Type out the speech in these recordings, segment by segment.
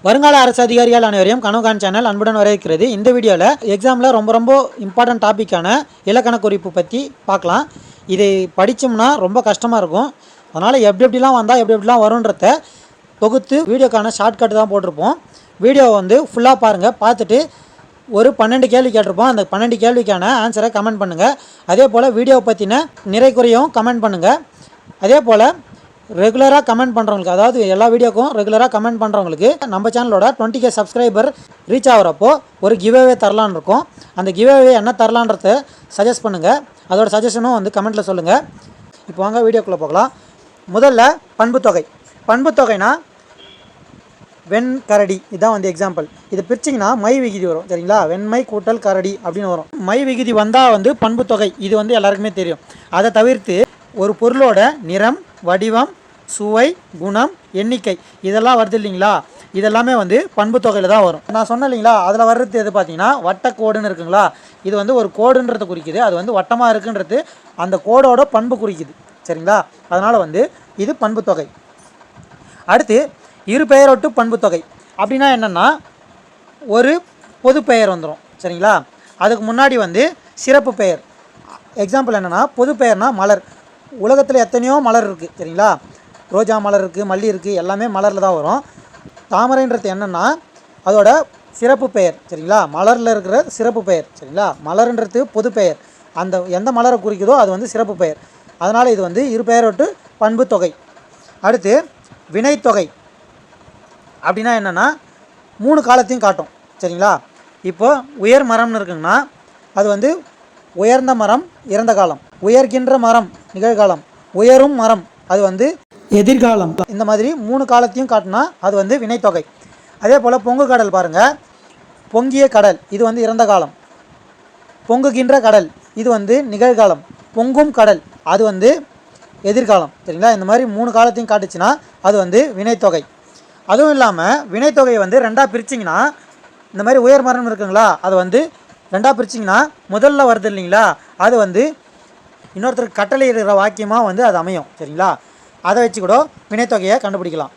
வருங்கால அரசு அதிகாரிகள் அனைவரையும் கனவுகான் சேனல் அன்புடன் வரவேற்கிறது. இந்த வீடியோவில் எக்ஸாமில் ரொம்ப இம்பார்ட்டன்ட் டாப்பிக்கான இலக்கண குறிப்பு பற்றி பார்க்கலாம். இது படித்தோம்னா ரொம்ப கஷ்டமாக இருக்கும். அதனால் எப்படிலாம் வந்தால் எப்படிலாம் வரும்ன்றத தொகுத்து வீடியோக்கான ஷார்ட்கட் தான் போட்டிருப்போம். வீடியோ ஃபுல்லாக பாருங்கள். பார்த்துட்டு ஒரு 12 கேள்வி கேட்டிருப்போம். அந்த 12 கேள்விக்கான ஆன்சரை கமெண்ட் பண்ணுங்கள். அதே போல் வீடியோவை பற்றின நிறை குறையும் கமெண்ட் பண்ணுங்கள். அதே போல் ரெகுலராக கமெண்ட் பண்ணுறவங்களுக்கு, அதாவது எல்லா வீடியோக்கும் ரெகுலராக கமெண்ட் பண்ணுறவங்களுக்கு நம்ம சேனலோட 20K சப்ஸ்கிரைபர் ரீச் ஆகிறப்போ ஒரு கிவ்அவே தரலான்னு இருக்கும். அந்த கிவ்அவே என்ன தரலான்றத சஜஸ்ட் பண்ணுங்கள். அதோட சஜஷனும் கமெண்ட்டில் சொல்லுங்கள். இப்போ வாங்க வீடியோக்குள்ளே போகலாம். முதல்ல பண்புத்தொகை. பண்புத்தொகைனா வெண்கரடி, இதுதான் எக்ஸாம்பிள். இது பிரிச்சிங்கன்னா மை விகுதி வரும். சரிங்களா? வெண்மை கூட்டல் கரடி அப்படின்னு வரும். மை விகுதி வந்தால் பண்புத்தொகை. இது எல்லாருக்குமே தெரியும். அதை தவிர்த்து ஒரு பொருளோட நிறம், வடிவம், சுவை, குணம், எண்ணிக்கை இதெல்லாம் வருது இல்லைங்களா? இதெல்லாமே பண்பு தொகையில் தான் வரும். நான் சொன்னேன் இல்லைங்களா, அதில் வர்றது எது பார்த்தீங்கன்னா வட்டக்கோடுன்னு இருக்குங்களா? இது ஒரு கோடுன்றதை குறிக்குது. அது வட்டமாக இருக்குன்றது அந்த கோடோட பண்பு குறிக்குது. சரிங்களா? அதனால் இது பண்பு தொகை. அடுத்து இரு பெயரொட்டு பண்பு தொகை அப்படின்னா என்னென்னா, ஒரு பொது பெயர் வந்துடும். சரிங்களா? அதுக்கு முன்னாடி சிறப்பு பெயர். எக்ஸாம்பிள் என்னென்னா, பொது பெயர்னா மலர். உலகத்தில் எத்தனையோ மலர் இருக்குது. சரிங்களா? ரோஜா மலர் இருக்குது, மல்லி இருக்குது, எல்லாமே மலரில் தான் வரும். தாமரைன்றது என்னென்னா அதோட சிறப்பு பெயர். சரிங்களா? மலரில் இருக்கிற சிறப்பு பெயர். சரிங்களா? மலர்ன்றது பொது பெயர். அந்த எந்த மலரை குறிக்குதோ அது சிறப்பு பெயர். அதனால் இது இரு பெயரொட்டு பண்பு தொகை. அடுத்து வினைத்தொகை அப்படின்னா என்னென்னா 3 காலத்தையும் காட்டும். சரிங்களா? இப்போது உயர் மரம்னு இருக்குங்கன்னா அது உயர்ந்த மரம் இறந்த காலம், உயர்கின்ற மரம் நிகழ்காலம், உயரும் மரம் அது எதிர்காலம். இந்த மாதிரி 3 காலத்தையும் காட்டினா அது வினைத்தொகை. அதே போல் பொங்கு கடல் பாருங்கள். பொங்கிய கடல் இது இறந்த காலம். பொங்குகின்ற கடல் இது நிகழ்காலம். பொங்கும் கடல் அது எதிர்காலம். சரிங்களா? இந்த மாதிரி 3 காலத்தையும் காட்டுச்சுன்னா அது வினைத்தொகை. அதுவும் இல்லாமல் வினைத்தொகையை ரெண்டாக பிரிச்சிங்கன்னா, இந்த மாதிரி உயர் மரம் இருக்குங்களா, அது ரெண்டாக பிரிச்சிங்கன்னா முதல்ல வருது இல்லைங்களா, அது இன்னொருத்தருக்கு கட்டளை இருக்கிற வாக்கியமாக அது அமையும். சரிங்களா? அதை வச்சு கூட வினைத்தொகையை கண்டுபிடிக்கலாம்.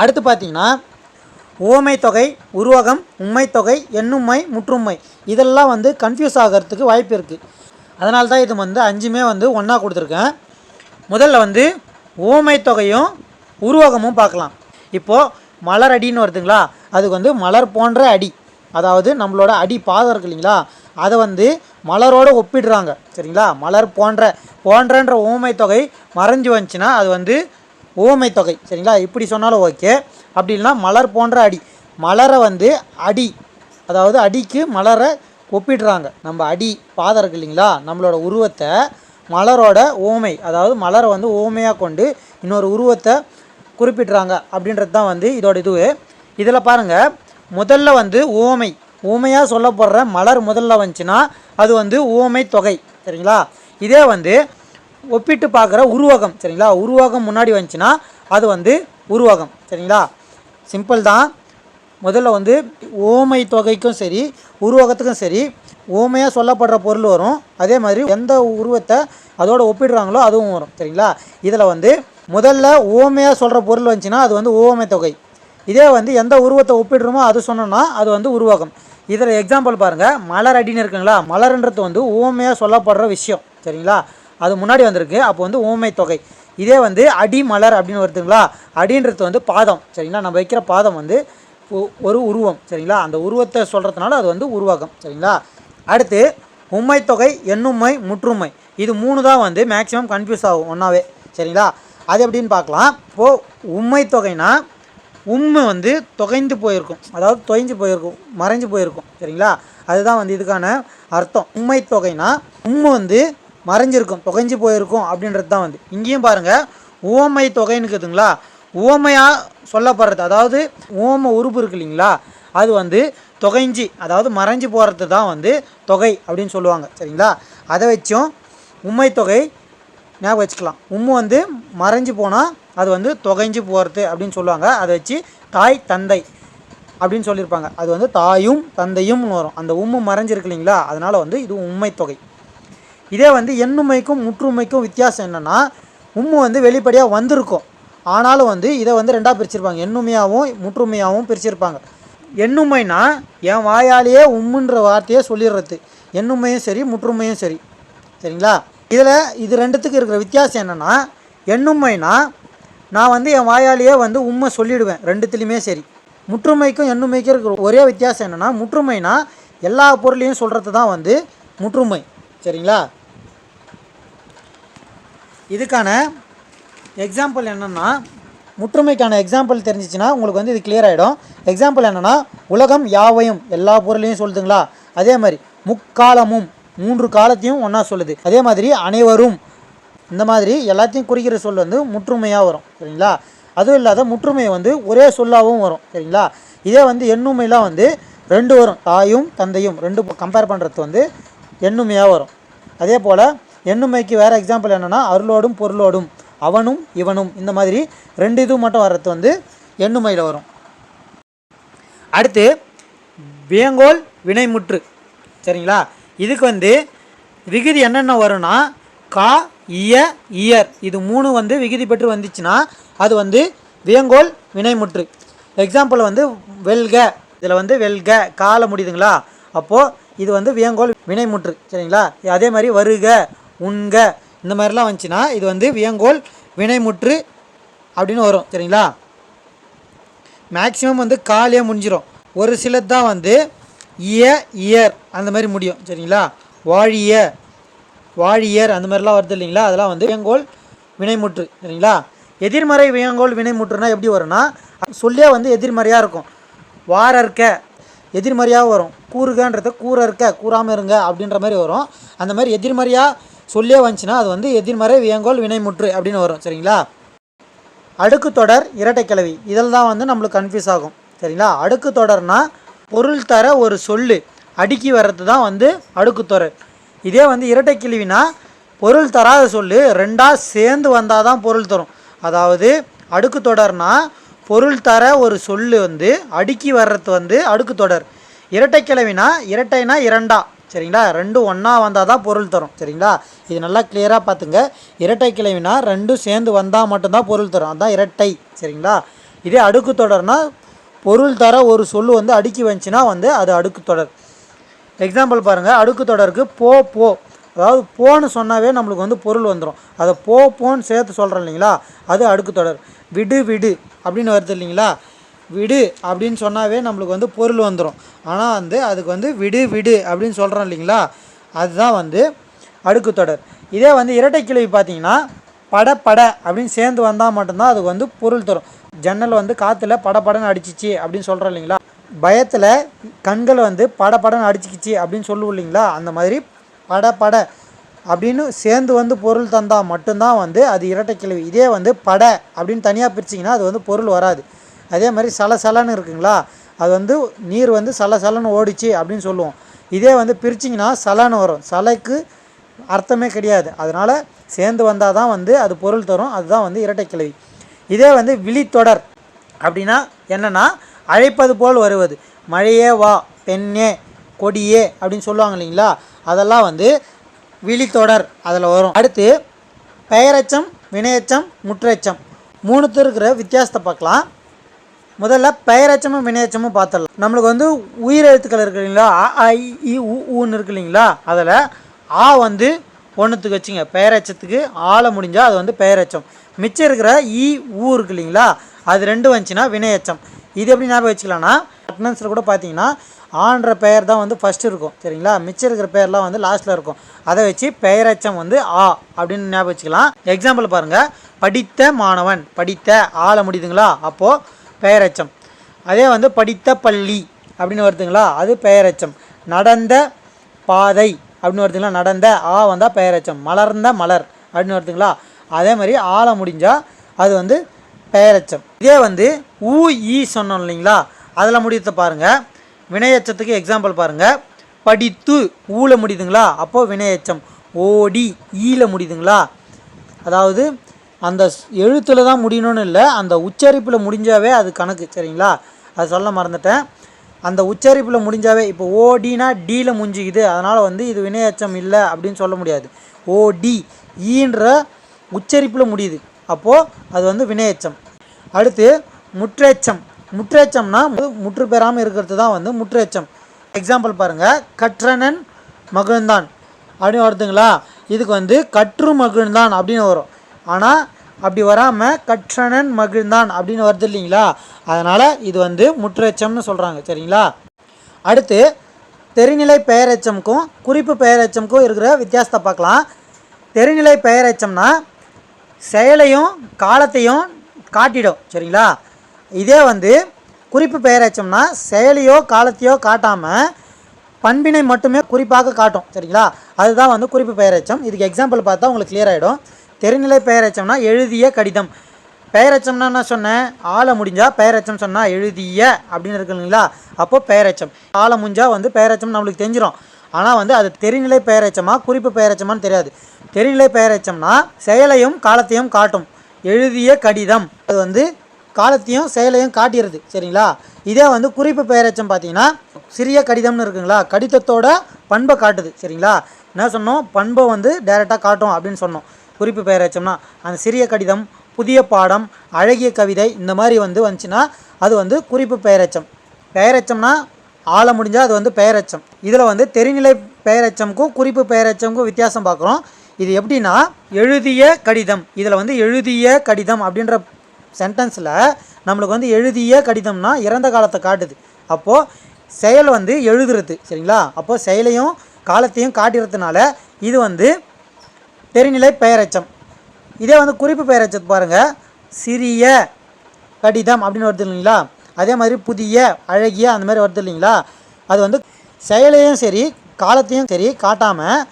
அடுத்து பார்த்தீங்கன்னா ஓமை தொகை, உருவகம், உண்மைத்தொகை, எண்ணுமை, முற்றுமை இதெல்லாம் கன்ஃபியூஸ் ஆகிறதுக்கு வாய்ப்பு இருக்குது. அதனால தான் இது 5மே ஒன்றா கொடுத்துருக்கேன். முதல்ல ஓமை தொகையும் உருவகமும் பார்க்கலாம். இப்போது மலர் அடின்னு வருதுங்களா, அதுக்கு மலர் போன்ற அடி, அதாவது நம்மளோட அடி பாதம் இருக்கு இல்லைங்களா, அதை மலரோடு ஒப்பிடுறாங்க. சரிங்களா? மலர் போன்றன்ற ஓமை தொகை மறைஞ்சு வந்துச்சுன்னா அது ஓமை தொகை. சரிங்களா? இப்படி சொன்னாலும் ஓகே. அப்படி இல்லைனா மலர் போன்ற அடி, மலரை அடி, அதாவது அடிக்கு மலரை ஒப்பிடுறாங்க. நம்ம அடி பாதம் இருக்கு இல்லைங்களா, நம்மளோட உருவத்தை மலரோட ஓமை, அதாவது மலரை ஓமையாக கொண்டு இன்னொரு உருவத்தை குறிப்பிட்றாங்க அப்படின்றது தான் இதோட இதுவே. இதில் பாருங்கள், முதல்ல ஓமை, ஓமையாக சொல்லப்படுற மலர் முதல்ல வந்துச்சுன்னா அது ஓமை தொகை. சரிங்களா? இதே ஒப்பிட்டு பார்க்குற உருவகம். சரிங்களா? உருவகம் முன்னாடி வந்துச்சுன்னா அது உருவகம். சரிங்களா? சிம்பிள் தான். முதல்ல ஓமை தொகைக்கும் சரி உருவகத்துக்கும் சரி ஓமையாக சொல்லப்படுற பொருள் வரும். அதே மாதிரி எந்த உருவத்தை அதோட ஒப்பிடுறாங்களோ அதுவும் வரும். சரிங்களா? இதில் முதல்ல ஓமையாக சொல்கிற பொருள் வந்துச்சுன்னா அது ஓமை தொகை. இதே எந்த உருவத்தை ஒப்பிடுறோமோ அது சொன்னோன்னா அது உருவகம். இதில் எக்ஸாம்பிள் பாருங்கள். மலர் அடின்னு இருக்குங்களா, மலர்ன்றது ஓமையாக சொல்லப்படுற விஷயம். சரிங்களா? அது முன்னாடி வந்திருக்கு, அப்போ ஓமை தொகை. இதே அடி மலர் அப்படின்னு வருதுங்களா, அடின்றது பாதம். சரிங்களா? நம்ம வைக்கிற பாதம் ஒரு உருவம். சரிங்களா? அந்த உருவத்தை சொல்கிறதுனால அது உருவகம். சரிங்களா? அடுத்து உண்மை தொகை, எண்ணுமை, முற்றுமை இது 3 தான் மேக்ஸிமம் கன்ஃபியூஸ் ஆகும் ஒன்றாவே. சரிங்களா? அது எப்படின்னு பார்க்கலாம். இப்போது உண்மை தொகைனா உண்மை தொகைந்து போயிருக்கும், அதாவது தொய்ஞ்சு போயிருக்கும், மறைஞ்சு போயிருக்கும். சரிங்களா? அதுதான் இதுக்கான அர்த்தம். உண்மை தொகைனா உண்மை மறைஞ்சிருக்கும், தொகைஞ்சு போயிருக்கும் அப்படின்றது தான் இங்கேயும் பாருங்கள். ஓமை தொகைன்னு இருக்குதுங்களா, ஓமையாக சொல்லப்படுறது, அதாவது ஓமை உறுப்பு இருக்கு இல்லைங்களா, அது தொகைஞ்சி, அதாவது மறைஞ்சு போகிறது தான் தொகை அப்படின்னு சொல்லுவாங்க. சரிங்களா? அதை வச்சும் உண்மை தொகை ஞாபகம் வச்சுக்கலாம். உம்மு மறைஞ்சு போனால் அது தொகைஞ்சு போகிறது அப்படின்னு சொல்லுவாங்க. அதை வச்சு தாய் தந்தை அப்படின்னு சொல்லியிருப்பாங்க. அது தாயும் தந்தையும்னு வரும். அந்த உம்மு மறைஞ்சிருக்கு இல்லைங்களா, அதனால் இது உண்மை தொகை. இதே எண்ணுமைக்கும் முற்றுமைக்கும் வித்தியாசம் என்னென்னா, உம்மு வெளிப்படையாக வந்திருக்கும், ஆனாலும் வந்து இதை வந்து ரெண்டாக பிரிச்சிருப்பாங்க, எண்ணுமையாகவும் முற்றுமையாகவும் பிரிச்சிருப்பாங்க. எண்ணுமைனா என் வாயாலேயே உம்முன்ற வார்த்தையே சொல்லிடுறது, எண்ணுமையும் சரி முற்றுமையும் சரி. சரிங்களா? இதில் இது ரெண்டுத்துக்கு இருக்கிற வித்தியாசம் என்னென்னா, எண்ணுமைனா நான் வந்து என் வாயாலேயே வந்து உண்மை சொல்லிவிடுவேன், ரெண்டுத்துலேயுமே சரி. முற்றுமைக்கும் எண்ணுமைக்கும் இருக்கிற ஒரே வித்தியாசம் என்னென்னா, முற்றுமைனா எல்லா பொருளையும் சொல்கிறது தான் வந்து முற்றுமை. சரிங்களா? இதுக்கான எக்ஸாம்பிள் என்னென்னா, முற்றுமைக்கான எக்ஸாம்பிள் தெரிஞ்சிச்சுன்னா உங்களுக்கு வந்து இது கிளியர் ஆகிடும். எக்ஸாம்பிள் என்னென்னா, உலகம் யாவையும் எல்லா பொருளையும் சொல்லுதுங்களா, அதே மாதிரி முக்காலமும் 3 காலத்தையும் ஒன்றா சொல்லுது. அதே மாதிரி அனைவரும், இந்த மாதிரி எல்லாத்தையும் குறிக்கிற சொல் வந்து முற்றுமையாக வரும். சரிங்களா? அதுவும் இல்லாத முற்றுமை வந்து ஒரே சொல்லாகவும் வரும். சரிங்களா? இதே வந்து எண்ணுமைலாம் வந்து 2 வரும், தாயும் தந்தையும் 2 கம்பேர் பண்ணுறது வந்து எண்ணுமையாக வரும். அதே போல் எண்ணுமைக்கு வேறு எக்ஸாம்பிள் என்னென்னா, அருளோடும் பொருளோடும், அவனும் இவனும், இந்த மாதிரி 2 இது மட்டும் வர்றது வந்து எண்ணுமையில் வரும். அடுத்து வியங்கோல் வினைமுற்று. சரிங்களா? இதுக்கு வந்து விகுதி என்னென்ன வரும்னா, கா இய இயர், இது 3 வந்து விகுதி பெற்று வந்துச்சுன்னா அது வந்து வியங்கோல் வினைமுற்று. எக்ஸாம்பிள் வந்து வெல்க, இதில் வந்து வெல்க கால முடியுதுங்களா, அப்போது இது வந்து வியங்கோல் வினைமுற்று. சரிங்களா? அதே மாதிரி வருக உண்க இந்த மாதிரிலாம் வந்துச்சுன்னா இது வந்து வியங்கோல் வினைமுற்று அப்படின்னு வரும். சரிங்களா? மேக்ஸிமம் வந்து காலையே முடிஞ்சிடும், ஒரு சிலது தான் வந்து இய இயர் அந்த மாதிரி முடியும். சரிங்களா? வாழிய வாழியர் அந்த மாதிரிலாம் வருது இல்லைங்களா, அதெல்லாம் வந்து வியங்கோல் வினைமுற்று. சரிங்களா? எதிர்மறை வியங்கோல் வினைமுற்றுனா எப்படி வரும்னா, சொல்லியே வந்து எதிர்மறையாக இருக்கும். வாரற்க எதிர்மறையாக வரும், கூறுகன்றது கூறற்க கூறாமல் இருங்க அப்படின்ற மாதிரி வரும். அந்த மாதிரி எதிர்மறையாக சொல்லியே வந்துச்சுன்னா அது வந்து எதிர்மறை வியங்கோல் வினைமுற்று அப்படின்னு வரும். சரிங்களா? அடுக்கு தொடர் இரட்டை கிளவி, இதில் தான் வந்து நம்மளுக்கு கன்ஃபியூஸ் ஆகும். சரிங்களா? அடுக்கு தொடர்னா பொருள் தர ஒரு சொல்லு அடுக்கி வர்றது தான் வந்து அடுக்கு தொடர். இதே வந்து இரட்டை கிளவினா பொருள் தராத சொல்லு ரெண்டாக சேர்ந்து வந்தால் தான் பொருள் தரும். அதாவது அடுக்கு தொடர்னா பொருள் தர ஒரு சொல்லு வந்து அடுக்கி வர்றது வந்து அடுக்கு தொடர். இரட்டை கிளவினா இரட்டைனா இரண்டா. சரிங்களா? 2 ஒன்றா வந்தால் தான் பொருள் தரும். சரிங்களா? இது நல்லா கிளியராக பார்த்துங்க. இரட்டை கிளவினா 2 சேர்ந்து வந்தால் மட்டும்தான் பொருள் தரும், அதுதான் இரட்டை. சரிங்களா? இதே அடுக்கு தொடர்னா பொருள் தர ஒரு சொல்லு வந்து அடுக்கி வந்துச்சுன்னா வந்து அது அடுக்கு தொடர். எக்ஸாம்பிள் பாருங்கள், அடுக்கு தொடருக்கு போ போ, அதாவது போன்னு சொன்னாவே நம்மளுக்கு வந்து பொருள் வந்துடும். அதை போன்னு சேர்த்து சொல்கிறோம் இல்லைங்களா, அது அடுக்கு தொடர். விடு விடு அப்படின்னு வருது இல்லைங்களா, விடு அப்படின்னு சொன்னாவே நம்மளுக்கு வந்து பொருள் வந்துடும். ஆனால் வந்து அதுக்கு வந்து விடு விடு அப்படின்னு சொல்கிறோம் இல்லைங்களா, அதுதான் வந்து அடுக்கு தொடர். இதே வந்து இரட்டை கிளவி பார்த்தீங்கன்னா பட பட அப்படின்னு சேர்ந்து வந்தால் மட்டும்தான் அதுக்கு வந்து பொருள் தரும். ஜன்னல் வந்து காற்றுல படப்படன்னு அடிச்சிச்சு அப்படின்னு சொல்கிறோம் இல்லைங்களா, பயத்தில் கண்கள் வந்து படப்படன்னு அடிச்சிக்கிச்சு அப்படின்னு சொல்லுவோம் இல்லைங்களா, அந்த மாதிரி பட பட அப்படின்னு சேர்ந்து வந்து பொருள் தந்தால் மட்டும்தான் வந்து அது இரட்டை கிளவி. இதே வந்து பட அப்படின்னு தனியாக பிரிச்சிங்கன்னா அது வந்து பொருள் வராது. அதே மாதிரி சலசலன்னு இருக்குங்களா, அது வந்து நீர் வந்து சலசலன்னு ஓடிச்சு அப்படின்னு சொல்லுவோம். இதே வந்து பிரிச்சிங்கன்னா சலன்னு வரும், சலைக்கு அர்த்தமே கிடையாது. அதனால் சேர்ந்து வந்தால் தான் வந்து அது பொருள் தரும், அதுதான் வந்து இரட்டை கிளவி. இதே வந்து விழித்தொடர் அப்படின்னா என்னென்னா, அழைப்பது போல் வருவது. மழையே வா, பெண்ணே, கொடியே அப்படின்னு சொல்லுவாங்க இல்லைங்களா, அதெல்லாம் வந்து விழித்தொடர் அதில் வரும். அடுத்து பெயரெச்சம் வினையெச்சம் முற்றெச்சம், 3த்து இருக்கிற வித்தியாசத்தை பார்க்கலாம். முதல்ல பெயரெச்சமும் வினையெச்சமும் பார்த்துடலாம். நம்மளுக்கு வந்து உயிர் எழுத்துக்கள் இருக்கு இல்லைங்களா, அ இ இ ஊன்னு இருக்கு இல்லைங்களா, அதில் ஆ வந்து ஒன்றுத்துக்கு வச்சுங்க, பெயரெச்சத்துக்கு ஆள முடிஞ்சால் அது வந்து பெயரெச்சம். மிச்சம் இருக்கிற இ ஊ இருக்கு இல்லைங்களா, அது 2 வந்துச்சுன்னா வினையெச்சம். இது எப்படி ஞாபகம் வச்சுக்கலாம்னா, அட்டனன்ஸில் கூட பார்த்தீங்கன்னா ஆன்ற பெயர் தான் வந்து ஃபஸ்ட்டு இருக்கும். சரிங்களா? மிச்சம் இருக்கிற பெயர்லாம் வந்து லாஸ்ட்டில் இருக்கும். அதை வச்சு பெயரெச்சம் வந்து ஆ அப்படின்னு ஞாபகம் வச்சுக்கலாம். எக்ஸாம்பிள் பாருங்கள், படித்த மாணவன், படித்த ஆள முடியுதுங்களா, அப்போது பெயரெச்சம். அதே வந்து படித்த பள்ளி அப்படின்னு வருதுங்களா, அது பெயரெச்சம். நடந்த பாதை அப்படின்னு வருதுங்களா, நடந்த ஆ வந்தால் பெயரெச்சம். மலர்ந்த மலர் அப்படின்னு வருதுங்களா, அதே மாதிரி ஆள முடிஞ்சால் அது வந்து பெயரெச்சம். இதே வந்து ஊ ஈ சொன்னோம் இல்லைங்களா, அதில் முடியத்தை பாருங்கள். வினையெச்சத்துக்கு எக்ஸாம்பிள் பாருங்கள், படித்து ஊல முடியுதுங்களா, அப்போது வினையெச்சம். ஓடி ஈல முடியுதுங்களா, அதாவது அந்த எழுத்தில் தான் முடியணும்னு இல்லை, அந்த உச்சரிப்பில் முடிஞ்சாவே அது கணக்கு. சரிங்களா? அது சொல்ல மறந்துட்டேன். அந்த உச்சரிப்பில் முடிஞ்சாவே, இப்போ ஓடினா டீயில் முடிஞ்சிக்குது, அதனால் வந்து இது வினையெச்சம் இல்லை அப்படின்னு சொல்ல முடியாது. ஓடி ஈன்ற உச்சரிப்பில் முடியுது. அப்போது அது வந்து வினையெச்சம். அடுத்து முற்றெச்சம். முற்றெச்சம்னா முற்று பெறாமல் இருக்கிறது தான் வந்து முற்றெச்சம். எக்ஸாம்பிள் பாருங்கள், கற்றனன் மகிழ்ந்தான் அப்படின்னு வருதுங்களா. இதுக்கு வந்து கற்று மகிழ்ந்தான் அப்படின்னு வரும். ஆனால் அப்படி வராமல் கற்றனன் மகிழ்ந்தான் அப்படின்னு வருது இல்லைங்களா. அதனால் இது வந்து முற்றெச்சம்னு சொல்கிறாங்க. சரிங்களா. அடுத்து தெரிநிலை பெயரெச்சம்க்கும் குறிப்பு பெயரெச்சம்க்கும் இருக்கிற வித்தியாசத்தை பார்க்கலாம். தெரிநிலை பெயரெச்சம்னா செயலையும் காலத்தையும் காட்டிடும். சரிங்களா. இதே வந்து குறிப்பு பெயரெச்சம்னா செயலையோ காலத்தையோ காட்டாமல் பண்பினை மட்டுமே குறிப்பாக காட்டும். சரிங்களா. அதுதான் வந்து குறிப்பு பெயரெச்சம். இதுக்கு எக்ஸாம்பிள் பார்த்தா உங்களுக்கு கிளியர் ஆகிடும். தெரிநிலை பெயரெச்சம்னா எழுதிய கடிதம். பெயரெச்சம்னா என்ன சொன்னேன், ஆள முடிஞ்சால் பெயரெச்சம் சொன்னால் எழுதிய அப்படின்னு இருக்கு இல்லைங்களா. அப்போது பெயரெச்சம் ஆள முடிஞ்சால் வந்து பெயரெச்சம் நம்மளுக்கு தெரிஞ்சிடும். ஆனால் வந்து அது தெரிநிலை பெயரெச்சமா குறிப்பு பெயரெச்சமான்னு தெரியாது. தெரிநிலை பெயரெச்சம்னா செயலையும் காலத்தையும் காட்டும். எழுதிய கடிதம் அது வந்து காலத்தையும் செயலையும் காட்டிடுது. சரிங்களா. இதே வந்து குறிப்பு பெயரெச்சம் பார்த்தீங்கன்னா சிறிய கடிதம்னு இருக்குங்களா, கடிதத்தோட பண்பை காட்டுது. சரிங்களா. என்ன சொன்னோம், பண்பை வந்து டைரெக்டாக காட்டும் அப்படின்னு சொன்னோம். குறிப்பு பெயரெச்சம்னா அந்த சிறிய கடிதம், புதிய பாடம், அழகிய கவிதை இந்த மாதிரி வந்து வந்துச்சுன்னா அது வந்து குறிப்பு பெயரெச்சம். பெயரெச்சம்னா ஆள முடிஞ்சால் அது வந்து பெயரெச்சம். இதில் வந்து தெரிநிலை பெயரெச்சம்க்கும் குறிப்பு பெயரெச்சம்க்கும் வித்தியாசம் பார்க்குறோம். இது எப்படின்னா எழுதிய கடிதம், இதில் வந்து எழுதிய கடிதம் அப்படின்ற சென்டென்ஸில் நம்மளுக்கு வந்து எழுதிய கடிதம்னா இறந்த காலத்தை காட்டுது. அப்போது செயல் வந்து எழுதுறது. சரிங்களா. அப்போது செயலையும் காலத்தையும் காட்டுறதுனால இது வந்து தெரிநிலை பெயரெச்சம். இதே வந்து குறிப்பு பெயரெச்சத்து பாருங்கள், சிறிய கடிதம் அப்படின்னு வருது இல்லைங்களா. அதே மாதிரி புதிய, அழகிய அந்த மாதிரி வருது இல்லைங்களா. அது வந்து செயலையும் சரி காலத்தையும் சரி காட்டாமல்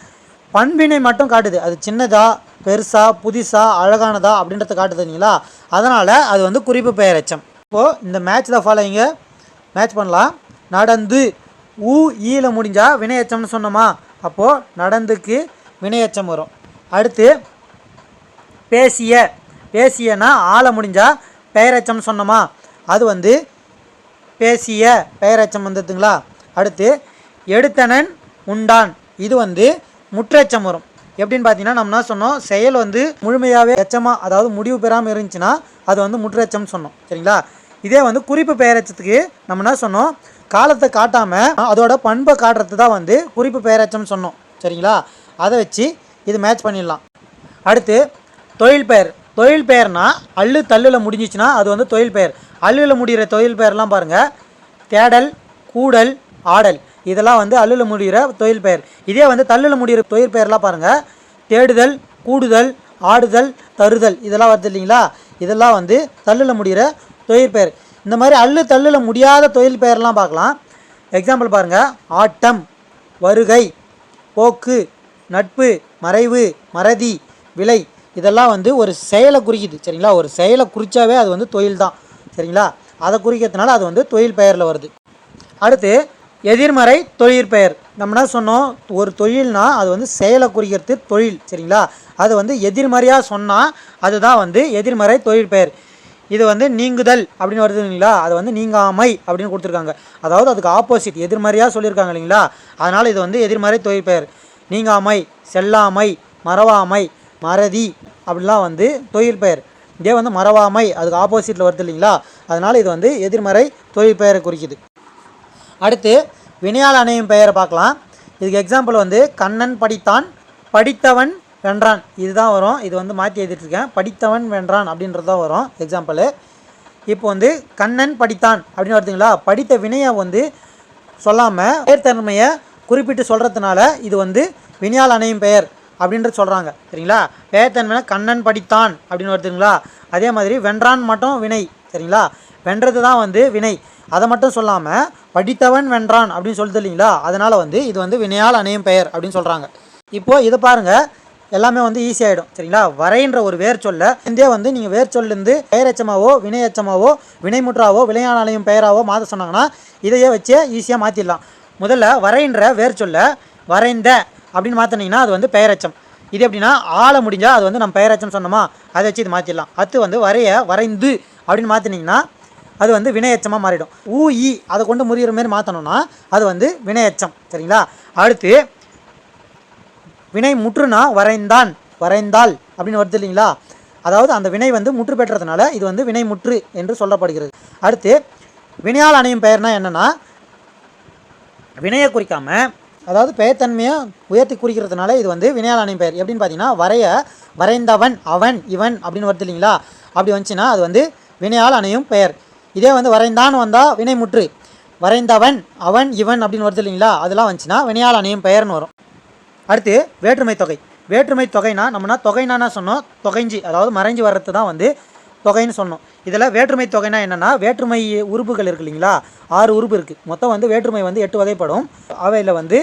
பண்பினை மட்டும் காட்டுது. அது சின்னதா பெருசா புதுசா அழகானதா அப்படின்றத காட்டுது இல்லைங்களா. அதனால் அது வந்து குறிப்பு பெயரெச்சம். இப்போது இந்த மேட்ச் தான் ஃபாலோயிங்க மேட்ச் பண்ணலாம். நடந்து ஈல முடிஞ்சால் வினையெச்சம்னு சொன்னோமா, அப்போது நடந்துக்கு வினையெச்சம் வரும். அடுத்து பேசிய, பேசியனா ஆள முடிஞ்சால் பெயரெச்சம்னு சொன்னோமா, அது வந்து பேசிய பெயரெச்சம் வந்துடுதுங்களா. அடுத்து எடுத்தனன் உண்டான், இது வந்து முற்றெச்சம் வரும். எப்படின்னு பார்த்தீங்கன்னா நம்ம என்ன சொன்னோம், செயல் வந்து முழுமையாகவே எச்சமாக அதாவது முடிவு பெறாமல் இருந்துச்சுன்னா அது வந்து முற்றெச்சம்னு சொன்னோம். சரிங்களா. இதே வந்து குறிப்பு பெயரெச்சத்துக்கு நம்ம என்ன சொன்னோம், காலத்தை காட்டாமல் அதோட பண்பை காட்டுறது தான் வந்து குறிப்பு பெயரெச்சம்னு சொன்னோம். சரிங்களா. அதை வச்சு இது மேட்ச் பண்ணிடலாம். அடுத்து தொழில் பெயர். தொழில் பெயர்னா அல்லு தள்ளில் முடிஞ்சிச்சுன்னா அது வந்து தொழில் பெயர். அல்லுல முடிகிற தொழில் பெயர்லாம் பாருங்கள், தேடல், கூடல், ஆடல், இதெல்லாம் வந்து அல்லுல முடிகிற தொழில் பெயர். இதே வந்து தள்ளில் முடிகிற தொழில் பெயர்லாம் பாருங்கள், தேடுதல், கூடுதல், ஆடுதல், தருதல், இதெல்லாம் வருது இல்லைங்களா. இதெல்லாம் வந்து தள்ளில் முடிகிற தொழில் பெயர். இந்த மாதிரி அல்லு தள்ளில் முடியாத தொழில் பெயர்லாம் பார்க்கலாம். எக்ஸாம்பிள் பாருங்கள், ஆட்டம், வருகை, போக்கு, நட்பு, மறைவு, மறதி, விலை, இதெல்லாம் வந்து ஒரு செயலை குறிக்குது. சரிங்களா. ஒரு செயலை குறித்தாவே அது வந்து தொழில் தான். சரிங்களா. அதை குறிக்கிறதுனால அது வந்து தொழில் பெயரில் வருது. அடுத்து எதிர்மறை தொழிற்பெயர். நம்ம என்ன சொன்னோம், ஒரு தொழில்னா அது வந்து செயலை குறிக்கிறது தொழில். சரிங்களா. அது வந்து எதிர்மறையாக சொன்னால் அதுதான் வந்து எதிர்மறை தொழிற்பெயர். இது வந்து நீங்குதல் அப்படின்னு வருது இல்லைங்களா, அது வந்து நீங்காமை அப்படின்னு கொடுத்துருக்காங்க. அதாவது அதுக்கு ஆப்போசிட் எதிர்மறையாக சொல்லியிருக்காங்க இல்லைங்களா. அதனால் இது வந்து எதிர்மறை தொழிற்பெயர். நீங்காமை, செல்லாமை, மறவாமை, மறதி அப்படிலாம் வந்து தொழிற்பெயர். இதே வந்து மறவாமை அதுக்கு ஆப்போசிட்டில் வருது இல்லைங்களா. அதனால் இது வந்து எதிர்மறை தொழிற்பெயரை குறிக்குது. அடுத்து வினையால் அணையும் பெயரை பார்க்கலாம். இதுக்கு எக்ஸாம்பிள் வந்து கண்ணன் படித்தான், படித்தவன் வென்றான், இதுதான் வரும். இது வந்து மாற்றி எழுதிட்டுருக்கேன், படித்தவன் வென்றான் அப்படின்றது தான் வரும் எக்ஸாம்பிள். இப்போ வந்து கண்ணன் படித்தான் அப்படின்னு வருதுங்களா. படித்த வினையை வந்து சொல்லாமல் பெயர்த்தன்மையை குறிப்பிட்டு சொல்கிறதுனால இது வந்து வினையால் அணையும் பெயர் அப்படின்றது சொல்கிறாங்க. சரிங்களா. பெயர்த்தன்மையை கண்ணன் படித்தான் அப்படின்னு வருதுங்களா. அதே மாதிரி வென்றான் மட்டும் வினை. சரிங்களா. வென்றது தான் வந்து வினை, அதை மட்டும் சொல்லாமல் படித்தவன் வென்றான் அப்படின்னு சொல்லுது இல்லைங்களா. அதனால் வந்து இது வந்து வினையால் அணையும் பெயர் அப்படின்னு சொல்கிறாங்க. இப்போது இதை பாருங்கள், எல்லாமே வந்து ஈஸியாகிடும். சரிங்களா. வரைன்ற ஒரு வேர் சொல்ல இதே வந்து நீங்கள் வேர் சொல்லேருந்து பெயரெச்சமாவோ வினையச்சமாவோ வினைமுற்றாவோ வினையால் அணையும் பெயராவோ மாற்ற சொன்னாங்கன்னா இதையே வச்சே ஈஸியாக மாற்றிடலாம். முதல்ல வரைன்ற வேர் சொல்ல வரைந்த அப்படின்னு மாற்றினீங்கன்னா அது வந்து பெயரெச்சம். இது எப்படின்னா ஆள முடிஞ்சால் அது வந்து நம்ம பெயரெச்சம் சொன்னோமா, அதை வச்சு இது மாற்றிடலாம். அடுத்து வந்து வரைய வரைந்து அப்படின்னு மாற்றினீங்கன்னா அது வந்து வினையச்சமாக மாறிடும். அதை கொண்டு முடிகிற மாரி மாற்றணும்னா அது வந்து வினையச்சம். சரிங்களா. அடுத்து வினை முற்றுனா வரைந்தான், வரைந்தாள் அப்படின்னு வருது இல்லைங்களா. அதாவது அந்த வினை வந்து முற்று பெற்றதுனால இது வந்து வினை முற்று என்று சொல்லப்படுகிறது. அடுத்து வினையால் அணையும் பெயர்னா என்னென்னா, வினையை குறிக்காமல் அதாவது பெயர்த்தன்மையை உயர்த்தி குறிக்கிறதுனால இது வந்து வினையால் அணையும் பெயர். எப்படின்னு பார்த்தீங்கன்னா, வரைந்தவன் அவன் இவன் அப்படின்னு வருது இல்லைங்களா, அப்படி வந்துச்சுன்னா அது வந்து வினையால் அணையும் பெயர். இதே வந்து வரைந்தான் வந்தால் வினை முற்று, வரைந்தவன் அவன் இவன் அப்படின்னு வருது இல்லைங்களா, அதெல்லாம் வந்துச்சுன்னா வினையால் அணையும் பெயர்னு வரும். அடுத்து வேற்றுமை தொகை. வேற்றுமை தொகைனா நம்மனா தொகைனா சொன்னோம், தொகைஞ்சி அதாவது மறைஞ்சி வர்றது தான் வந்து தொகைன்னு சொன்னோம். இதில் வேற்றுமை தொகைனா என்னென்னா, வேற்றுமை உறுப்புகள் இருக்குது இல்லைங்களா, 6 உறுப்பு இருக்குது. மொத்தம் வந்து வேற்றுமை வந்து 8 வகைப்படும். அவையில் வந்து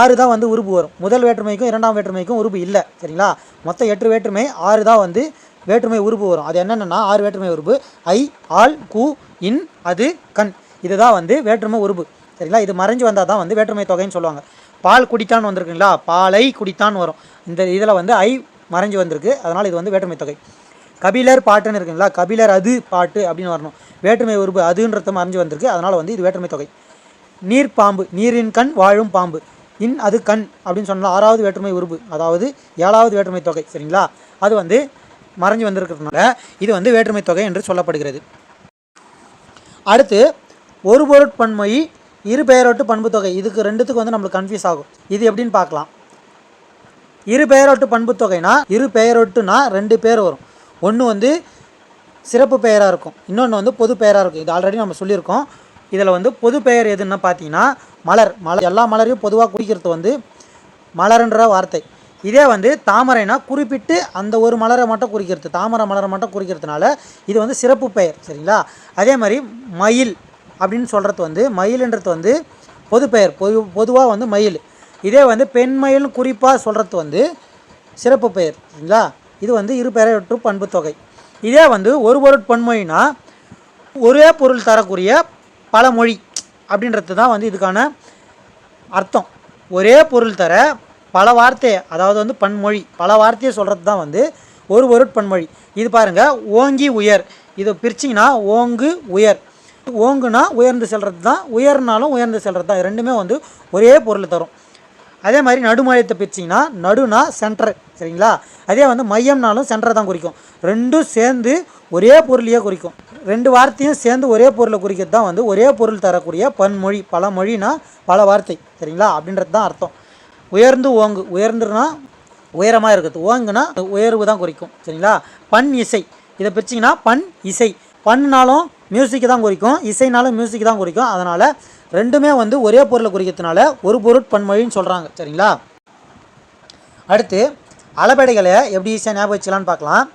6 தான் வந்து உறுப்பு வரும். முதல் வேற்றுமைக்கும் இரண்டாம் வேற்றுமைக்கும் உறுப்பு இல்லை, சரிங்களா. மொத்தம் 8 வேற்றுமை, 6 தான் வந்து வேற்றுமை உறுப்பு வரும். அது என்னென்னா 6 வேற்றுமை உறுப்பு: ஐ, ஆல், கு, இன், அது, கண். இதுதான் வந்து வேற்றுமை உறுப்பு, சரிங்களா. இது மறைஞ்சு வந்தால் தான் வந்து வேற்றுமை தொகைன்னு சொல்லுவாங்க. பால் குடித்தான் வந்திருக்குங்களா, பாலை குடித்தான் வரும். இந்த இதில் வந்து ஐ மறைஞ்சு வந்திருக்கு, அதனால் இது வந்து வேற்றுமை தொகை. கபிலர் பாட்டுன்னு இருக்குங்களா, கபிலர் அது பாட்டு அப்படின்னு வரணும். வேற்றுமை உறுப்பு அதுன்றது மறைஞ்சு வந்திருக்கு, அதனால் வந்து இது வேற்றுமை தொகை. நீர் பாம்பு, நீரின் கண் வாழும் பாம்பு. இன், அது, கண் அப்படின்னு சொன்னால் 6வது வேற்றுமை உறுப்பு, அதாவது 7வது வேற்றுமை தொகை, சரிங்களா. அது வந்து மறைஞ்சு வந்திருக்கிறதுனால இது வந்து வேற்றுமை தொகை என்று சொல்லப்படுகிறது. அடுத்து ஒரு பொருட்பன்மொழி இரு பெயரொட்டு பண்பு தொகை. இதுக்கு ரெண்டுத்துக்கு வந்து நம்மளுக்கு கன்ஃபியூஸ் ஆகும். இது எப்படின்னு பார்க்கலாம். இரு பெயரொட்டு பண்பு தொகைனா, இரு பெயரொட்டுனா 2 பேர் வரும். ஒன்று வந்து சிறப்பு பெயராக இருக்கும், இன்னொன்று வந்து பொது பெயராக இருக்கும். இது ஆல்ரெடி நம்ம சொல்லியிருக்கோம். இதில் வந்து பொது பெயர் எதுன்னு பார்த்தீங்கன்னா மலர். எல்லா மலரையும் பொதுவாக குறிக்கிறது வந்து மலர்ன்ற வார்த்தை. இதே வந்து தாமரைனா குறிப்பிட்டு அந்த ஒரு மலரை மட்டும் குறிக்கிறது, தாமரை மலரை மட்டும் குறிக்கிறதுனால இது வந்து சிறப்பு பெயர், சரிங்களா. அதே மாதிரி மயில் அப்படின்னு சொல்கிறது வந்து, மயில்ன்றது வந்து பொது பெயர், பொதுவாக வந்து மயில். இதே வந்து பெண் மயில் குறிப்பாக சொல்கிறது வந்து சிறப்பு பெயர், சரிங்களா. இது வந்து இரு பெயரொட்டு பண்பு தொகை. இதே வந்து ஒரு பொருட்பன்மொழினா ஒரே பொருள் தரக்கூடிய பல மொழி அப்படின்றது தான் வந்து இதுக்கான அர்த்தம். ஒரே பொருள் தர பல வார்த்தையை, அதாவது வந்து பன்மொழி, பல வார்த்தையை சொல்கிறது தான் வந்து ஒரு பொருட்பன்மொழி. இது பாருங்கள், ஓங்கி உயர். இதை பிரிச்சிங்கன்னா ஓங்கு உயர். ஓங்குனா உயர்ந்து செல்கிறது தான், உயர்னாலும் உயர்ந்து செல்கிறது தான். ரெண்டுமே வந்து ஒரே பொருள் தரும். அதே மாதிரி நடுமையத்தை பிரிச்சிங்கன்னா நடுனா சென்டர், சரிங்களா. அதே வந்து மையம்னாலும் சென்டரை தான் குறிக்கும். ரெண்டும் சேர்ந்து ஒரே பொருளையே குறிக்கும். 2 வார்த்தையும் சேர்ந்து ஒரே பொருளை குறிக்கிறது தான் வந்து ஒரே பொருள் தரக்கூடிய பன்மொழி. பல மொழினா பல வார்த்தை, சரிங்களா, அப்படின்றது தான் அர்த்தம். உயர்ந்து ஓங்கு, உயர்ந்துனா உயரமாக இருக்குது, ஓங்குனா உயர்வு தான் குறிக்கும், சரிங்களா. பண் இசை, இதை பிரிச்சிங்கன்னா பண் இசை. பண்ணுனாலும் மியூசிக்கு தான் குறிக்கும், இசைனாலும் மியூசிக் தான் குறிக்கும். அதனால் ரெண்டுமே வந்து ஒரே பொருளை குறிக்கிறதுனால ஒரு பொருட்பன்மொழின்னு சொல்கிறாங்க, சரிங்களா. அடுத்து அளபடைகளை எப்படி ஈஸியாக ஞாபகம் வச்சுக்கலான்னு பார்க்கலாம்.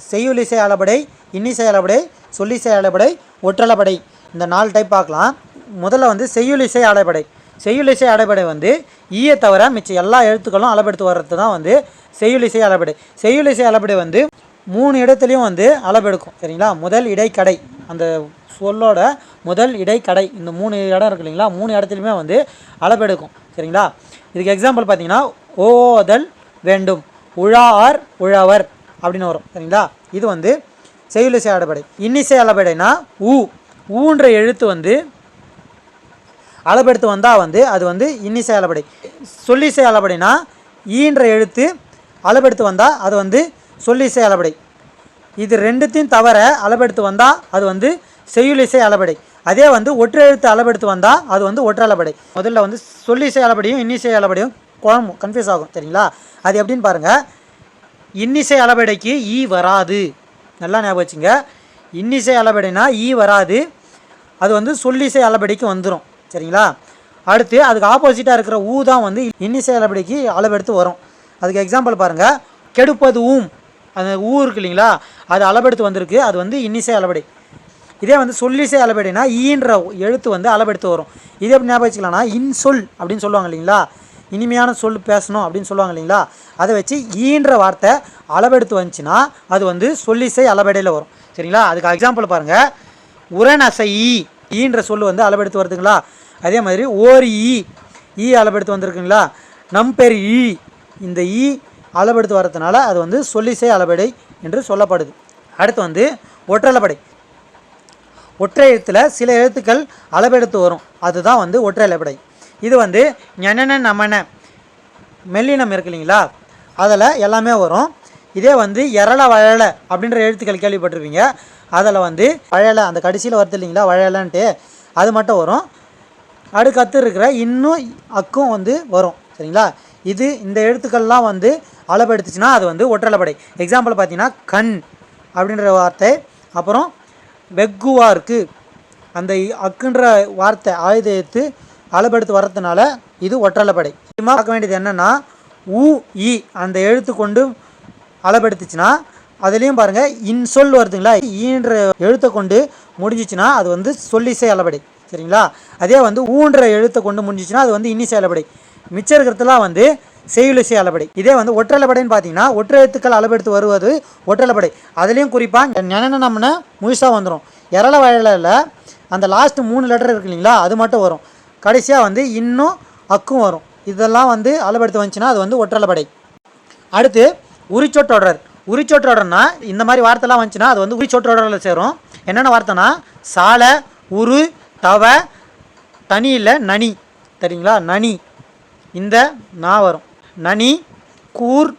செய்யுளிசை அளபடை, இன்னிசை அளபடை, சொல்லிசை அளபடை, ஒற்றளபடை, இந்த 4 டைப் பார்க்கலாம். முதல்ல வந்து செய்யுளிசை அளபடை. செய்யுளிசை அளபடை வந்து ஈயை தவிர மிச்ச எல்லா எழுத்துக்களும் அளபெடுத்து வர்றது தான் வந்து செய்யுளிசை அளபடை. செய்யுளிசை அளபடை வந்து 3 இடத்துலையும் வந்து அளபெடுக்கும், சரிங்களா. முதல் இடை கடை, அந்த சொல்லோட முதல் இடை கடை, இந்த 3 இடம் இருக்கு இல்லைங்களா, 3 இடத்துலையுமே வந்து அளபெடுக்கும், சரிங்களா. இதுக்கு எக்ஸாம்பிள் பார்த்தீங்கன்னா ஓதல் வேண்டும், உழார் உழவர் அப்படின்னு வரும், சரிங்களா. இது வந்து செய்யுளிசை அளபடை. இன்னிசை அளபடைனா ஊன்ற எழுத்து வந்து அளபெடுத்து வந்தால் வந்து அது வந்து இன்னிசை அளபடை. சொல்லிசை அளபடைனா ஈன்ற எழுத்து அளபெடுத்து வந்தால் அது வந்து சொல்லிசை அளபடை. இது ரெண்டுத்தையும் தவிர அளபெடுத்து வந்தால் அது வந்து செய்யுளிசை அளபடை. அதே வந்து ஒற்றை எழுத்து அளபெடுத்து வந்தால் அது வந்து ஒற்றளபடை. முதல்ல வந்து சொல்லிசை அளபடியும் இன்னிசை அளபடியும் குழம்பும் கன்ஃபியூஸ் ஆகும், சரிங்களா. அது எப்படின்னு பாருங்கள். இன்னிசை அளபடைக்கு ஈ வராது, நல்லா ஞாபகம் வச்சுங்க. இன்னிசை அளபடைனா ஈ வராது, அது வந்து சொல்லிசை அளபடிக்கு வந்துடும், சரிங்களா. அடுத்து அதுக்கு ஆப்போசிட்டாக இருக்கிற ஊ தான் வந்து இன்னிசை அளபடிக்கு அளபெடுத்து வரும். அதுக்கு எக்ஸாம்பிள் பாருங்கள். கெடுப்பது அந்த ஊ இருக்கு இல்லைங்களா, அது அளபெடுத்து வந்திருக்கு, அது வந்து இன்னிசை அளபடை. இதே வந்து சொல்லிசை அளபடைனா ஈன்ற எழுத்து வந்து அளபெடுத்து வரும். இதே எப்படி ஞாபகம் வச்சுக்கலாம்னா இன்சொல் அப்படின்னு சொல்லுவாங்க இல்லைங்களா, இனிமையான சொல் பேசணும் அப்படின்னு சொல்லுவாங்க இல்லைங்களா, அதை வச்சு ஈன்ற வார்த்தை அளபெடுத்து வந்துச்சுன்னா அது வந்து சொல்லிசை அளபடையில் வரும், சரிங்களா. அதுக்கு எக்ஸாம்பிள் பாருங்கள். உரநசை ஈன்ற சொல் வந்து அளபெடுத்து வருதுங்களா. அதே மாதிரி ஓர் ஈ அளபெடுத்து வந்திருக்குங்களா. நம்பெரு இந்த ஈ அளபெடுத்து வர்றதுனால அது வந்து சொல்லிசை அளபடை என்று சொல்லப்படுது. அடுத்து வந்து ஒற்றளபடை. ஒற்றை எழுத்தில் சில எழுத்துக்கள் அளபெடுத்து வரும், அதுதான் வந்து ஒற்றை அளபடை. இது வந்து ஞனன நமன மெல்லினம் இருக்கு இல்லைங்களா, அதில் எல்லாமே வரும். இதே வந்து எரள வழல அப்படின்ற எழுத்துக்கள் கேள்விப்பட்டிருப்பீங்க. அதில் வந்து வழலை அந்த கடைசியில் வருது இல்லைங்களா, வழலைன்ட்டு அது மட்டும் வரும். அடுக்கத்து இருக்கிற இன்னும் அக்கும் வந்து வரும். சரிங்களா, இந்த எழுத்துக்கள்லாம் வந்து அளபெடுத்துச்சுன்னா அது வந்து ஒற்றளபடை. எக்ஸாம்பிள் பார்த்தீங்கன்னா கண் அப்படின்ற வார்த்தை, அப்புறம் வெக்குவார்க்கு அந்த அக்குன்ற வார்த்தை ஆயுத எழுத்து அளபெடுத்து வர்றதுனால இது ஒற்றளபடை. முக்கியமாக பார்க்க வேண்டியது என்னென்னா உ இ அந்த எழுத்து கொண்டு அளபெடுத்துச்சுன்னா அதுலேயும் பாருங்கள் இன்சொல் வருதுங்களா, ஈன்ற எழுத்தை கொண்டு முடிஞ்சிச்சுன்னா அது வந்து சொல்லிசை அளபடை. சரிங்களா, அதே வந்து ஊன்ற எழுத்தை கொண்டு முடிஞ்சிச்சுன்னா அது வந்து இன்னிசை அளபடை. மிச்சம் இருக்கிறதுலாம் வந்து செய்யுளிசை அளபடை. இதே வந்து ஒற்றளபடைன்னு பார்த்தீங்கன்னா ஒற்றை எழுத்துக்கள் அளபெடுத்து வருவது ஒற்றளபடை. அதுலேயும் குறிப்பாக நம்மனா முழுசாக வந்துடும். எரள வழலில் அந்த லாஸ்ட் 3 லெட்டர் இருக்கு இல்லைங்களா, அது மட்டும் வரும். கடைசியாக வந்து இன்னும் அக்கும் வரும். இதெல்லாம் வந்து அளபெடுத்து வந்துச்சுன்னா அது வந்து ஒற்றளபடை. அடுத்து உரிச்சொற்றொடர். உரிச்சொற்றொடர்னா இந்த மாதிரி வார்த்தைலாம் வந்துச்சுன்னா அது வந்து உரிச்சொற்றொடரில் சேரும். என்னென்ன வார்த்தைனா சால, உரு, தவ, தனி இல்லை நனி. சரிங்களா, நனி இந்த நா வரும். நனி, கூர்,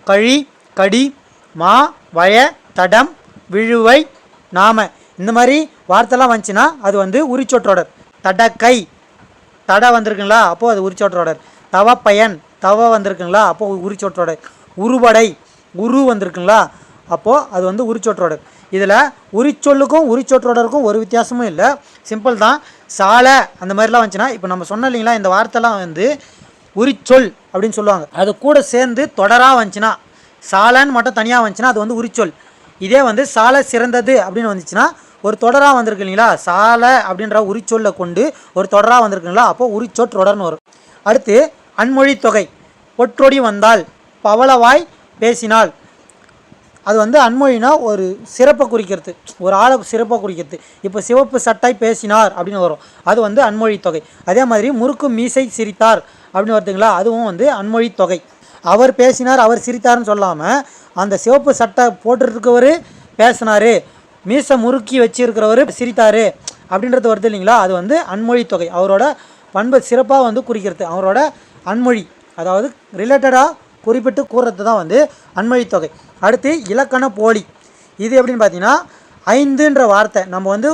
கழி, கடி, மா, வய, தடம், விழுவை, நாம இந்த மாதிரி வார்த்தைலாம் வந்துச்சுன்னா அது வந்து உரிச்சொற்றொடர். தடக்கை தடை வந்திருக்குங்களா, அப்போது அது உரிச்சொற்றொடர். தவப்பயன் தவ வந்திருக்குங்களா, அப்போது உரிச்சொற்றொடர். உருவடை உரு வந்திருக்குங்களா, அப்போது அது வந்து உரிச்சொற்றொடர். இதில் உரிச்சொல்லுக்கும் உரிச்சொற்றொடருக்கும் ஒரு வித்தியாசமும் இல்லை, சிம்பிள் தான். சாலை அந்த மாதிரிலாம் வந்துச்சுன்னா இப்போ நம்ம சொன்னோம் இல்லைங்களா, இந்த வார்த்தைலாம் வந்து உரிச்சொல் அப்படின்னு சொல்லுவாங்க. அது கூட சேர்ந்து தொடராக வந்துச்சுன்னா சாலைன்னு மட்டும் தனியாக வந்துச்சுன்னா அது வந்து உரிச்சொல். இதே வந்து சாலை சிறந்தது அப்படின்னு வந்துச்சுன்னா ஒரு தொடராக வந்திருக்கு இல்லைங்களா, சாலை அப்படின்ற உரிச்சொல்லை கொண்டு ஒரு தொடராக வந்திருக்குங்களா, அப்போது உரிச்சொற்றொடர்னு வரும். அடுத்து அன்மொழி தொகை. ஒற்றொடி வந்தால், பவளவாய் பேசினால், அது வந்து அன்மொழினா ஒரு சிறப்பை குறிக்கிறது, ஒரு ஆளை சிறப்பாக குறிக்கிறது. இப்போ சிவப்பு சட்டை பேசினார் அப்படின்னு வரும், அது வந்து அன்மொழி தொகை. அதே மாதிரி முறுக்கு மீசை சிரித்தார் அப்படின்னு வருதுங்களா, அதுவும் வந்து அன்மொழி தொகை. அவர் பேசினார் அவர் சிரித்தார்னு சொல்லாமல் அந்த சிவப்பு சட்டை போட்டுருக்கவர் பேசினார், மீசை முறுக்கி வச்சிருக்கிறவர் சிரித்தார் அப்படின்றது வருது இல்லைங்களா, அது வந்து அன்மொழி தொகை. அவரோட பண்பை சிறப்பாக வந்து குறிக்கிறது, அவரோட அன்மொழி, அதாவது ரிலேட்டடாக குறிப்பிட்டு கூறுறது தான் வந்து அன்மொழி தொகை. அடுத்து இலக்கண போலி. இது எப்படின்னு பார்த்தீங்கன்னா 5ன்ற வார்த்தை நம்ம வந்து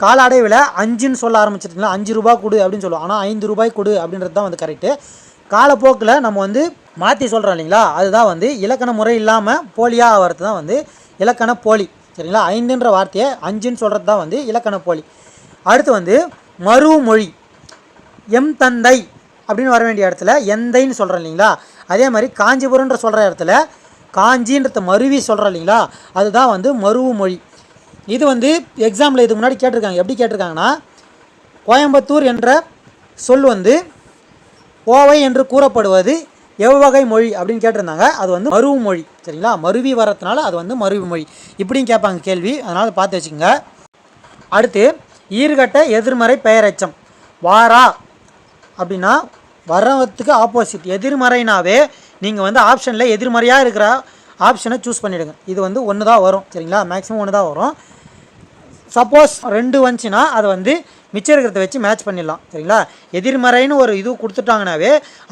கால அடைவில் 5ன்னு சொல்ல ஆரம்பிச்சிருக்கீங்களா, 5 ரூபா கொடு அப்படின்னு சொல்லுவோம். ஆனால் 5 ரூபாய் கொடு அப்படின்றது தான் வந்து கரெக்டு. காலப்போக்கில் நம்ம வந்து மாற்றி சொல்கிறோம் இல்லைங்களா, அதுதான் வந்து இலக்கண முறை இல்லாமல் போலியாக ஆகிறது தான் வந்து இலக்கண போலி. சரிங்களா, 5ன்ற வார்த்தையை 5ன்னு சொல்கிறது தான் வந்து இலக்கண போலி. அடுத்து வந்து மறுமொழி. எம் தந்தை அப்படின்னு வர வேண்டிய இடத்துல எந்தைன்னு சொல்கிறோம் இல்லைங்களா, அதே மாதிரி காஞ்சிபுரம்ன்ற சொல்கிற இடத்துல காஞ்சின்றத மருவி சொல்கிறோம் இல்லைங்களா, அதுதான் வந்து மறுமொழி. இது வந்து எக்ஸாம்பிள் இதுக்கு முன்னாடி கேட்டிருக்காங்க. எப்படி கேட்டிருக்காங்கன்னா, கோயம்புத்தூர் என்ற சொல் வந்து கோவை என்று கூறப்படுவது எவ்வகை மொழி அப்படின்னு கேட்டிருந்தாங்க. அது வந்து மருவு மொழி. சரிங்களா, மருவி வரதுனால அது வந்து மருவி மொழி இப்படின்னு கேட்பாங்க கேள்வி, அதனால் பார்த்து வச்சுக்கோங்க. அடுத்து ஈர்கட்ட எதிர்மறை பெயரெச்சம். வாரா அப்படின்னா வரத்துக்கு ஆப்போசிட், எதிர்மறைனாவே நீங்கள் வந்து ஆப்ஷனில் எதிர்மறையாக இருக்கிற ஆப்ஷனை சூஸ் பண்ணிவிடுங்க. இது வந்து ஒன்று தான் வரும். சரிங்களா, மேக்ஸிமம் ஒன்று தான் வரும். சப்போஸ் 2 வந்துச்சுன்னா அதை வந்து மிச்சம் இருக்கிறத வச்சு மேட்ச் பண்ணிடலாம். சரிங்களா, எதிர்மறைன்னு ஒரு இது கொடுத்துட்டாங்கனாவே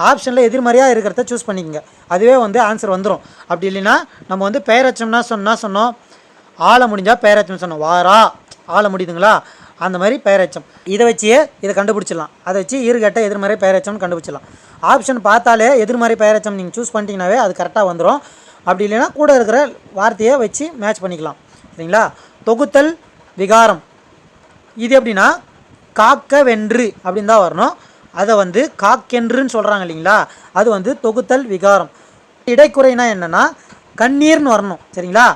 ஆப்ஷனில் எதிர்மறையாக இருக்கிறத சூஸ் பண்ணிக்கோங்க, அதுவே வந்து ஆன்சர் வந்துடும். அப்படி இல்லைன்னா நம்ம வந்து பெயரச்சம்னா சொன்னோம், ஆள முடிஞ்சால் பெயரச்சம் சொன்னோம், வாரா ஆள முடியுதுங்களா, அந்த மாதிரி பெயரச்சம். இதை வச்சே இதை கண்டுபிடிச்சிடலாம். அதை வச்சு ஈறுகட்ட எதிர்மறை பெயரச்சம்னு கண்டுபிடிச்சிடலாம். ஆப்ஷன் பார்த்தாலே எதிர்மறை பெயரச்சம் நீங்கள் சூஸ் பண்ணிட்டீங்கனாவே அது கரெக்டாக வந்துடும். அப்படி இல்லைன்னா கூட இருக்கிற வார்த்தையை வச்சு மேட்ச் பண்ணிக்கலாம். சரிங்களா, தொகுத்தல் விகாரம். இது எப்படின்னா காக்க வென்று அப்படின்னு தான் வரணும். அதை வந்து காக்கென்றுன்னு சொல்கிறாங்க இல்லைங்களா, அது வந்து தொகுத்தல் விகாரம். இடைக்குறைனா என்னென்னா கண்ணீர்னு வரணும். சரிங்களா,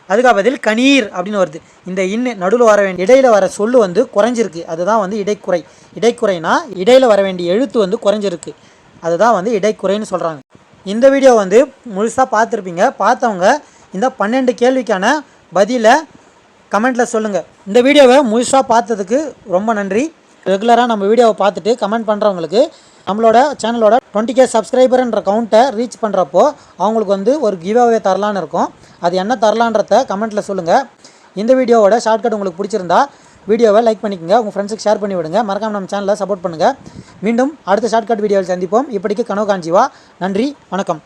அதுக்காக பதில் கணீர் அப்படின்னு வருது. இந்த நடுவில் வர வேண்டிய இடையில் வர சொல்லு வந்து குறைஞ்சிருக்கு, அதுதான் வந்து இடைக்குறை. இடைக்குறைனா இடையில் வர வேண்டிய எழுத்து வந்து குறைஞ்சிருக்கு, அதுதான் வந்து இடைக்குறைன்னு சொல்கிறாங்க. இந்த வீடியோ வந்து முழுசாக பார்த்துருப்பீங்க. பார்த்தவங்க இந்த 12 கேள்விக்கான பதிலை கமெண்ட்டில் சொல்லுங்கள். இந்த வீடியோவை முழுசாக பார்த்ததுக்கு ரொம்ப நன்றி. ரெகுலராக நம்ம வீடியோவை பார்த்துட்டு கமெண்ட் பண்ணுறவங்களுக்கு நம்மளோட சேனலோட 20K சப்ஸ்கிரைபர்ன்ற கவுண்ட்டை ரீச் பண்ணுறப்போ அவங்களுக்கு வந்து ஒரு கிவ்அவே தரலான்னு இருக்கும். அது என்ன தரலான்றத கமெண்ட்டில் சொல்லுங்கள். இந்த வீடியோவோட ஷார்ட்கட் உங்களுக்கு பிடிச்சிருந்தா வீடியோவை லைக் பண்ணிக்கோங்க, உங்கள் ஃப்ரெண்ட்ஸுக்கு ஷேர் பண்ணி விடுங்க. மறக்காம நம்ம சேனலை சப்போர்ட் பண்ணுங்கள். மீண்டும் அடுத்த ஷார்ட்கட் வீடியோவில் சந்திப்போம். இப்படிக்கு கனவு காஞ்சிவா. நன்றி, வணக்கம்.